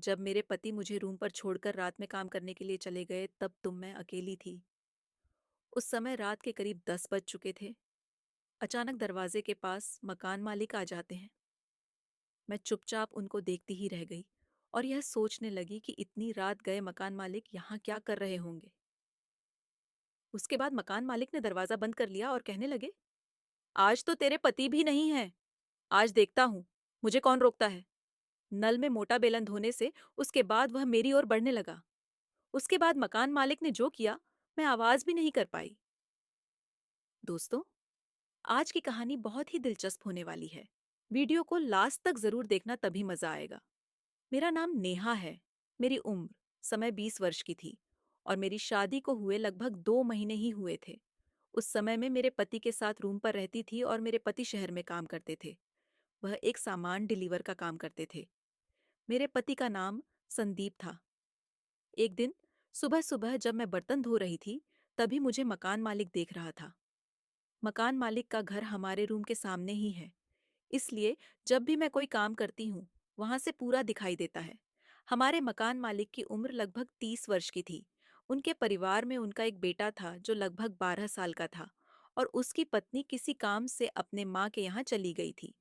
जब मेरे पति मुझे रूम पर छोड़कर रात में काम करने के लिए चले गए तब मैं अकेली थी। उस समय रात के करीब 10 बज चुके थे। अचानक दरवाजे के पास मकान मालिक आ जाते हैं। मैं चुपचाप उनको देखती ही रह गई और यह सोचने लगी कि इतनी रात गए मकान मालिक यहाँ क्या कर रहे होंगे। उसके बाद मकान मालिक ने दरवाजा बंद कर लिया और कहने लगे, आज तो तेरे पति भी नहीं है। आज देखता हूँ मुझे कौन रोकता है। नल में मोटा बेलन धोने से उसके बाद वह मेरी ओर बढ़ने लगा। उसके बाद मकान मालिक ने जो किया, मैं आवाज भी नहीं कर पाई। दोस्तों, आज की कहानी बहुत ही दिलचस्प होने वाली है। वीडियो को लास्ट तक जरूर देखना, तभी मजा आएगा। मेरा नाम नेहा है। मेरी उम्र समय 20 वर्ष की थी और मेरी शादी को हुए लगभग 2 महीने ही हुए थे। उस समय में मेरे पति के साथ रूम पर रहती थी और मेरे पति शहर में काम करते थे। वह एक सामान डिलीवर का काम करते थे। मेरे पति का नाम संदीप था। एक दिन सुबह सुबह जब मैं बर्तन धो रही थी, तभी मुझे मकान मालिक देख रहा था। मकान मालिक का घर हमारे रूम के सामने ही है, इसलिए जब भी मैं कोई काम करती हूँ, वहां से पूरा दिखाई देता है। हमारे मकान मालिक की उम्र लगभग 30 वर्ष की थी। उनके परिवार में उनका एक बेटा था जो लगभग 12 साल का था और उसकी पत्नी किसी काम से अपने माँ के यहाँ चली गई थी।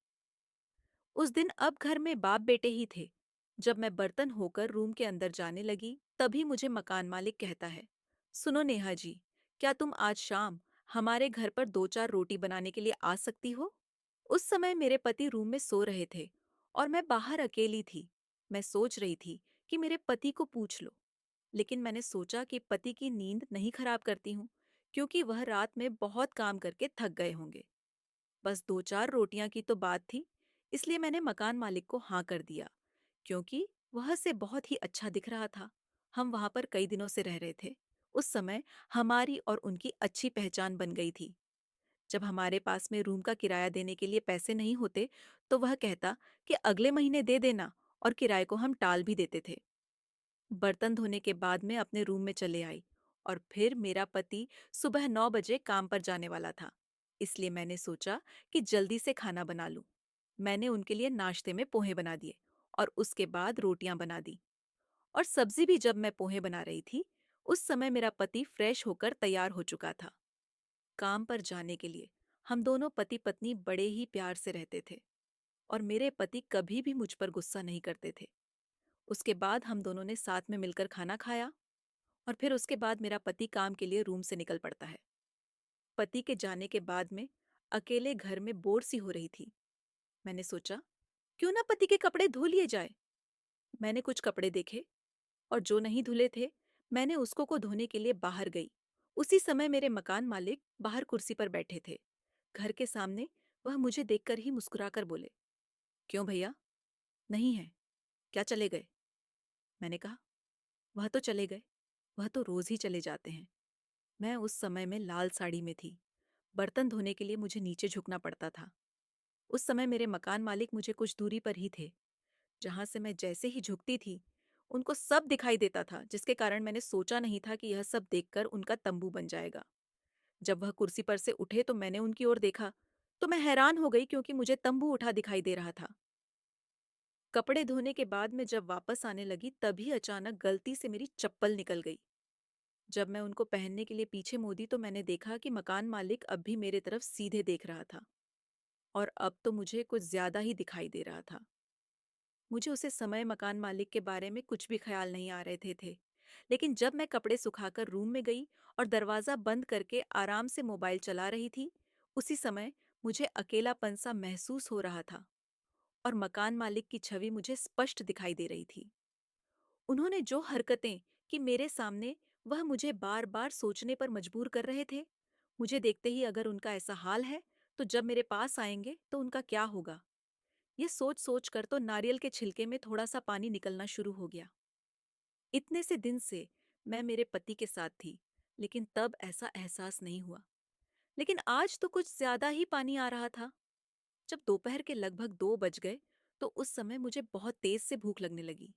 उस दिन अब घर में बाप बेटे ही थे। जब मैं बर्तन होकर रूम के अंदर जाने लगी, तभी मुझे मकान मालिक कहता है, सुनो नेहा जी, क्या तुम आज शाम हमारे घर पर 2-4 रोटी बनाने के लिए आ सकती हो? उस समय मेरे पति रूम में सो रहे थे और मैं बाहर अकेली थी। मैं सोच रही थी कि मेरे पति को पूछ लो, लेकिन मैंने सोचा कि पति की नींद नहीं खराब करती हूँ, क्योंकि वह रात में बहुत काम करके थक गए होंगे। बस 2-4 रोटियां की तो बात थी, इसलिए मैंने मकान मालिक को हाँ कर दिया, क्योंकि वह से बहुत ही अच्छा दिख रहा था। हम वहां पर कई दिनों से रह रहे थे। उस समय हमारी और उनकी अच्छी पहचान बन गई थी। जब हमारे पास में रूम का किराया देने के लिए पैसे नहीं होते, तो वह कहता कि अगले महीने दे देना, और किराए को हम टाल भी देते थे। बर्तन धोने के बाद मैं अपने रूम में चले आई और फिर मेरा पति सुबह 9 बजे काम पर जाने वाला था, इसलिए मैंने सोचा कि जल्दी से खाना बना लूं। मैंने उनके लिए नाश्ते में पोहे बना दिए और उसके बाद रोटियां बना दी। और सब्जी भी जब मैं पोहे बना रही थी, उस समय मेरा पति फ्रेश होकर तैयार हो चुका था काम पर जाने के लिए। हम दोनों पति पत्नी बड़े ही प्यार से रहते थे और मेरे पति कभी भी मुझ पर गुस्सा नहीं करते थे। उसके बाद हम दोनों ने साथ में मिलकर खाना खाया और फिर उसके बाद मेरा पति काम के लिए रूम से निकल पड़ता है। पति के जाने के बाद में अकेले घर में बोर सी हो रही थी। मैंने सोचा, क्यों ना पति के कपड़े धो लिए जाए। मैंने कुछ कपड़े देखे और जो नहीं धुले थे, मैंने उसको को धोने के लिए बाहर गई। उसी समय मेरे मकान मालिक बाहर कुर्सी पर बैठे थे। घर के सामने वह मुझे देखकर ही मुस्कुराकर बोले, क्यों भैया, नहीं है क्या, चले गए? मैंने कहा, वह तो चले गए, वह तो रोज ही चले जाते हैं। मैं उस समय में लाल साड़ी में थी। बर्तन धोने के लिए मुझे नीचे झुकना पड़ता था। उस समय मेरे मकान मालिक मुझे कुछ दूरी पर ही थे। जहां से मैं जैसे ही झुकती थी, उनको सब दिखाई देता था, जिसके कारण मैंने सोचा नहीं था कि यह सब देखकर उनका तंबू बन जाएगा। जब वह कुर्सी पर से उठे तो मैंने उनकी ओर देखा, तो मैं हैरान हो गई, क्योंकि मुझे तंबू उठा दिखाई दे रहा था। कपड़े धोने के बाद मैं जब वापस आने लगी, तभी अचानक गलती से मेरी चप्पल निकल गई। जब मैं उनको पहनने के लिए पीछे मुड़ी तो मैंने देखा कि मकान मालिक अब भी मेरे तरफ सीधे देख रहा था और अब तो मुझे कुछ ज्यादा ही दिखाई दे रहा था। मुझे उसे समय मकान मालिक के बारे में कुछ भी ख्याल नहीं आ रहे थे। लेकिन जब मैं कपड़े सुखाकर रूम में गई और दरवाजा बंद करके आराम से मोबाइल चला रही थी, उसी समय मुझे अकेलापन सा महसूस हो रहा था और मकान मालिक की छवि मुझे स्पष्ट दिखाई दे रही थी। उन्होंने जो हरकतें कि मेरे सामने, वह मुझे बार बार सोचने पर मजबूर कर रहे थे। मुझे देखते ही अगर उनका ऐसा हाल है, तो जब मेरे पास आएंगे तो उनका क्या होगा। ये सोच सोच कर तो नारियल के छिलके में थोड़ा सा पानी निकलना शुरू हो गया। इतने से दिन से मैं मेरे पति के साथ थी, लेकिन तब ऐसा एहसास नहीं हुआ। लेकिन आज तो कुछ ज्यादा ही पानी आ रहा था। जब दोपहर के लगभग 2 बज गए, तो उस समय मुझे बहुत तेज से भूख लगने लगी।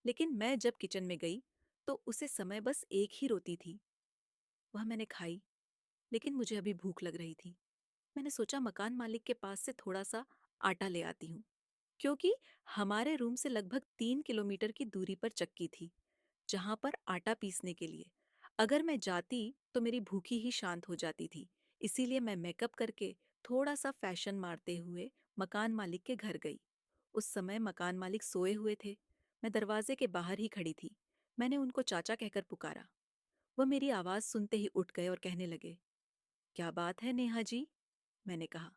लेकिन मैं जब किचन में गई, तो उसे समय बस एक ही रोटी थी। वह मैंने खाई, लेकिन मुझे अभी भूख लग रही थी। मैंने सोचा मकान मालिक के पास से थोड़ा सा आटा ले आती हूँ। क्योंकि हमारे रूम से लगभग 3 किलोमीटर की दूरी पर चक्की थी, जहां पर आटा पीसने के लिए अगर मैं जाती तो मेरी भूखी ही शांत हो जाती थी। इसीलिए मैं मेकअप करके थोड़ा सा फैशन मारते हुए मकान मालिक के घर गई। उस समय मकान मालिक सोए हुए थे। मैं दरवाजे के बाहर ही खड़ी थी। मैंने उनको चाचा कहकर पुकारा। वह मेरी आवाज सुनते ही उठ गए और कहने लगे, क्या बात है नेहा जी? मैंने कहा,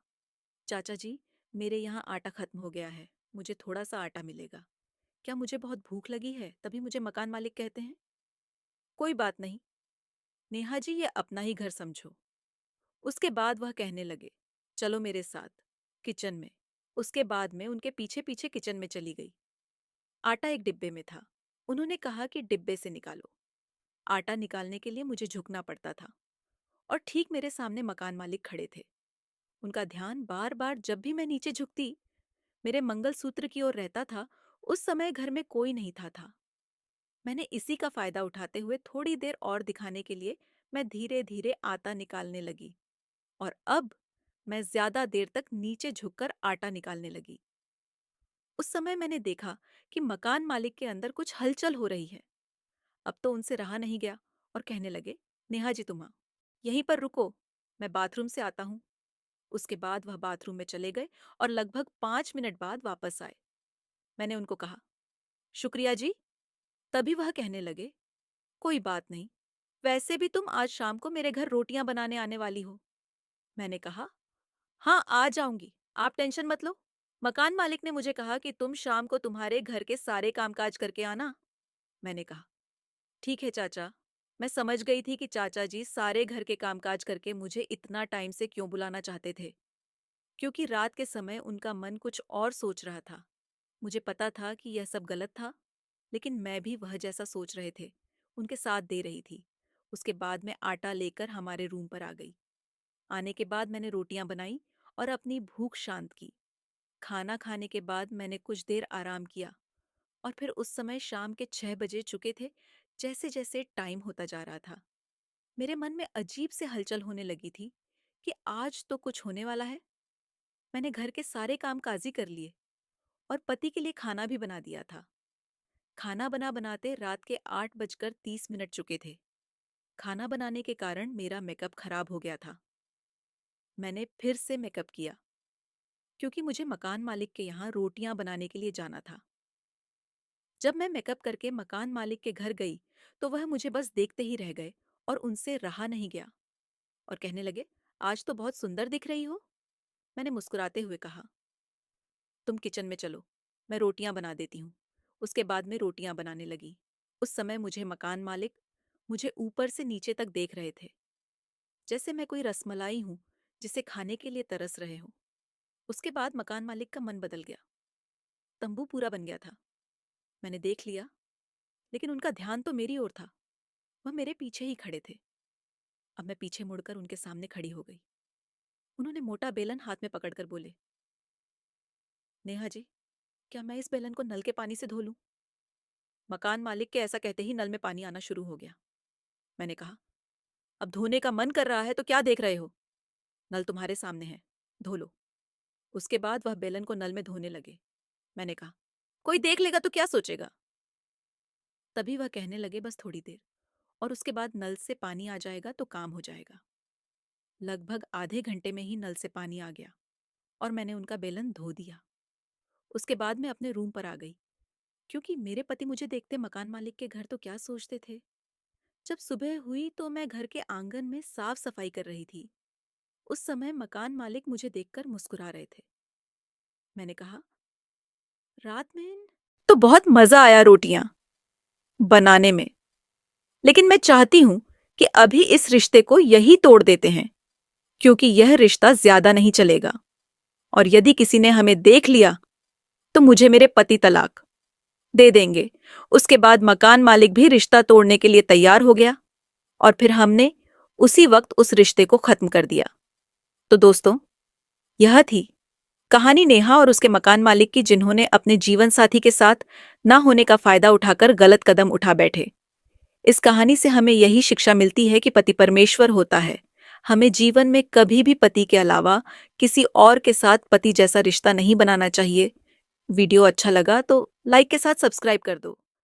चाचा जी, मेरे यहाँ आटा खत्म हो गया है, मुझे थोड़ा सा आटा मिलेगा? क्या मुझे बहुत भूख लगी है तभी मुझे मकान मालिक कहते हैं? कोई बात नहीं नेहा जी, ये अपना ही घर समझो। उसके बाद वह कहने लगे, चलो मेरे साथ किचन में। उसके बाद में उनके पीछे पीछे किचन में चली गई। आटा एक डिब्बे में था। उन्होंने कहा कि डिब्बे से निकालो। आटा निकालने के लिए मुझे झुकना पड़ता था और ठीक मेरे सामने मकान मालिक खड़े थे। उनका ध्यान बार बार जब भी मैं नीचे झुकती मेरे मंगलसूत्र की ओर रहता था। उस समय घर में कोई नहीं था। मैंने इसी का फायदा उठाते हुए थोड़ी देर और दिखाने के लिए मैं धीरे धीरे आटा निकालने लगी और अब मैं ज्यादा देर तक नीचे झुककर आटा निकालने लगी। उस समय मैंने देखा कि मकान मालिक के अंदर कुछ हलचल हो रही है। अब तो उनसे रहा नहीं गया और कहने लगे, नेहा जी तुम यहीं पर रुको, मैं बाथरूम से आता हूँ। उसके बाद वह बाथरूम में चले गए और लगभग 5 मिनट बाद वापस आए। मैंने उनको कहा, शुक्रिया जी। तभी वह कहने लगे, कोई बात नहीं, वैसे भी तुम आज शाम को मेरे घर रोटियां बनाने आने वाली हो। मैंने कहा, हाँ आ जाऊंगी, आप टेंशन मत लो। मकान मालिक ने मुझे कहा कि तुम शाम को तुम्हारे घर के सारे कामकाज करके आना। मैंने कहा, ठीक है चाचा। मैं समझ गई थी कि चाचा जी सारे घर के कामकाज करके मुझे इतना टाइम से क्यों बुलाना चाहते थे, क्योंकि रात के समय उनका मन कुछ और सोच रहा था। मुझे पता था कि यह सब गलत था, लेकिन मैं भी वह जैसा सोच रहे थे उनके साथ दे रही थी। उसके बाद मैं आटा लेकर हमारे रूम पर आ गई। आने के बाद मैंने रोटियां बनाई और अपनी भूख शांत की। खाना खाने के बाद मैंने कुछ देर आराम किया और फिर उस समय शाम के 6 बजे चुके थे। जैसे जैसे टाइम होता जा रहा था मेरे मन में अजीब से हलचल होने लगी थी कि आज तो कुछ होने वाला है। मैंने घर के सारे काम काजी कर लिए और पति के लिए खाना भी बना दिया था। खाना बनाते रात के 8 बजकर 30 मिनट चुके थे। खाना बनाने के कारण मेरा मेकअप खराब हो गया था। मैंने फिर से मेकअप किया क्योंकि मुझे मकान मालिक के यहाँ रोटियां बनाने के लिए जाना था। जब मैं मेकअप करके मकान मालिक के घर गई तो वह मुझे बस देखते ही रह गए और उनसे रहा नहीं गया और कहने लगे, आज तो बहुत सुंदर दिख रही हो। मैंने मुस्कुराते हुए कहा, तुम किचन में चलो, मैं रोटियां बना देती हूँ। उसके बाद मैं रोटियां बनाने लगी। उस समय मुझे मकान मालिक मुझे ऊपर से नीचे तक देख रहे थे, जैसे मैं कोई रसमलाई हूँ जिसे खाने के लिए तरस रहे हो। उसके बाद मकान मालिक का मन बदल गया। तंबू पूरा बन गया था। मैंने देख लिया, लेकिन उनका ध्यान तो मेरी ओर था। वह मेरे पीछे ही खड़े थे। अब मैं पीछे मुड़कर उनके सामने खड़ी हो गई। उन्होंने मोटा बेलन हाथ में पकड़कर बोले, नेहा जी, क्या मैं इस बेलन को नल के पानी से धो लूं? मकान मालिक के ऐसा कहते ही नल में पानी आना शुरू हो गया। मैंने कहा, अब धोने का मन कर रहा है तो क्या देख रहे हो? नल तुम्हारे सामने है, धो लो। उसके बाद वह बेलन को नल में धोने लगे। मैंने कहा, कोई देख लेगा तो क्या सोचेगा? तभी वह कहने लगे, बस थोड़ी देर और उसके बाद नल से पानी आ जाएगा तो काम हो जाएगा। लगभग आधे घंटे में ही नल से पानी आ गया और मैंने उनका बेलन धो दिया। उसके बाद मैं अपने रूम पर आ गई, क्योंकि मेरे पति मुझे देखते मकान मालिक के घर तो क्या सोचते थे। जब सुबह हुई तो मैं घर के आंगन में साफ सफाई कर रही थी। उस समय मकान मालिक मुझे देखकर मुस्कुरा रहे थे। मैंने कहा, रात में तो बहुत मजा आया रोटियां बनाने में, लेकिन मैं चाहती हूं कि अभी इस रिश्ते को यही तोड़ देते हैं, क्योंकि यह रिश्ता ज्यादा नहीं चलेगा और यदि किसी ने हमें देख लिया तो मुझे मेरे पति तलाक दे देंगे। उसके बाद मकान मालिक भी रिश्ता तोड़ने के लिए तैयार हो गया और फिर हमने उसी वक्त उस रिश्ते को खत्म कर दिया। तो दोस्तों, यह थी कहानी नेहा और उसके मकान मालिक की, जिन्होंने अपने जीवन साथी के साथ ना होने का फायदा उठाकर गलत कदम उठा बैठे। इस कहानी से हमें यही शिक्षा मिलती है कि पति परमेश्वर होता है। हमें जीवन में कभी भी पति के अलावा किसी और के साथ पति जैसा रिश्ता नहीं बनाना चाहिए। वीडियो अच्छा लगा तो लाइक के साथ सब्सक्राइब कर दो।